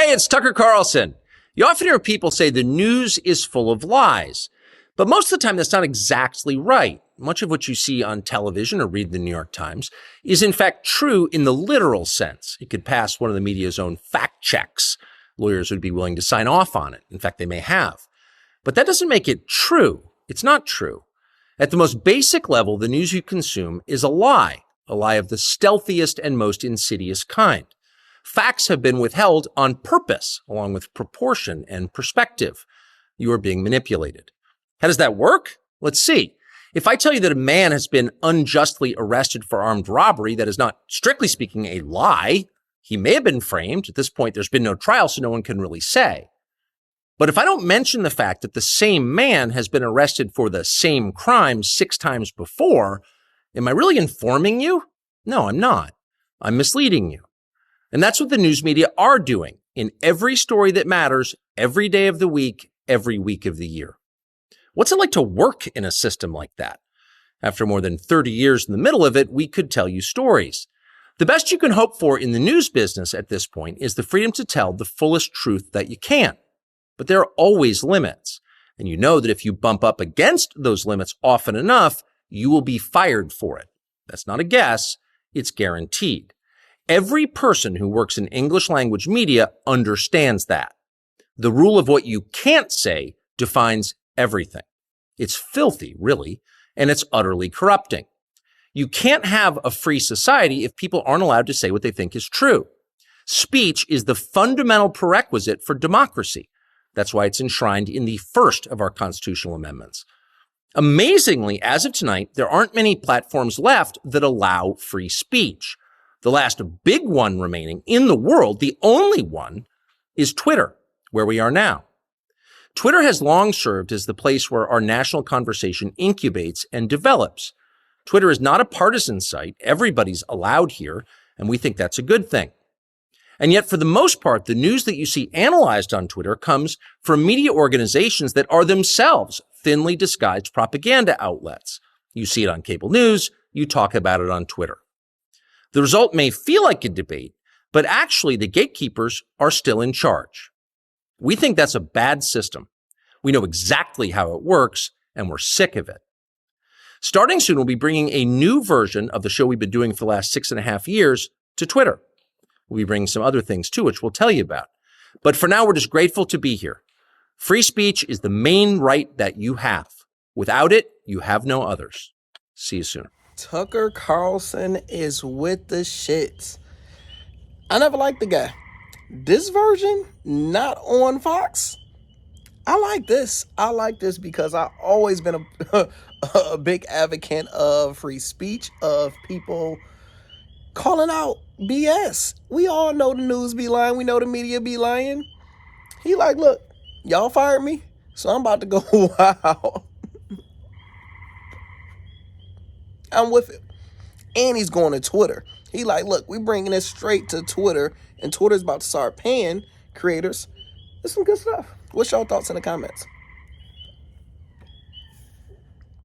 Hey, it's Tucker Carlson. You often hear people say the news is full of lies, but most of the time that's not exactly right. Much of what you see on television or read in the New York Times is in fact true in the literal sense. It could pass one of the media's own fact checks. Lawyers would be willing to sign off on it. In fact, they may have. But that doesn't make it true. It's not true. At the most basic level, the news you consume is a lie of the stealthiest and most insidious kind. Facts have been withheld on purpose, along with proportion and perspective. You are being manipulated. How does that work? Let's see. If I tell you that a man has been unjustly arrested for armed robbery, that is not, strictly speaking, a lie. He may have been framed. At this point, there's been no trial, so no one can really say. But if I don't mention the fact that the same man has been arrested for the same crime 6 times before, am I really informing you? No, I'm not. I'm misleading you. And that's what the news media are doing in every story that matters, every day of the week, every week of the year. What's it like to work in a system like that? After more than 30 years in the middle of it, we could tell you stories. The best you can hope for in the news business at this point is the freedom to tell the fullest truth that you can. But there are always limits. And you know that if you bump up against those limits often enough, you will be fired for it. That's not a guess. It's guaranteed. Every person who works in English language media understands that. The rule of what you can't say defines everything. It's filthy, really, and it's utterly corrupting. You can't have a free society if people aren't allowed to say what they think is true. Speech is the fundamental prerequisite for democracy. That's why it's enshrined in the first of our constitutional amendments. Amazingly, as of tonight, there aren't many platforms left that allow free speech. The last big one remaining in the world, the only one, is Twitter, where we are now. Twitter has long served as the place where our national conversation incubates and develops. Twitter is not a partisan site. Everybody's allowed here, and we think that's a good thing. And yet, for the most part, the news that you see analyzed on Twitter comes from media organizations that are themselves thinly disguised propaganda outlets. You see it on cable news, you talk about it on Twitter. The result may feel like a debate, but actually the gatekeepers are still in charge. We think that's a bad system. We know exactly how it works, and we're sick of it. Starting soon, we'll be bringing a new version of the show we've been doing for the last 6.5 years to Twitter. We'll be bringing some other things too, which we'll tell you about. But for now, we're just grateful to be here. Free speech is the main right that you have. Without it, you have no others. See you soon. Tucker Carlson is with the shits. I never liked the guy. This version, not on Fox. I like this. I like this because I've always been a big advocate of free speech, of people calling out BS. We all know the news be lying. We know the media be lying. He like, look, y'all fired me, so I'm about to go wow. I'm with it. And he's going to Twitter. He like, look, we bringing it straight to Twitter, and Twitter's about to start paying creators. It's some good stuff. What's your thoughts in the comments?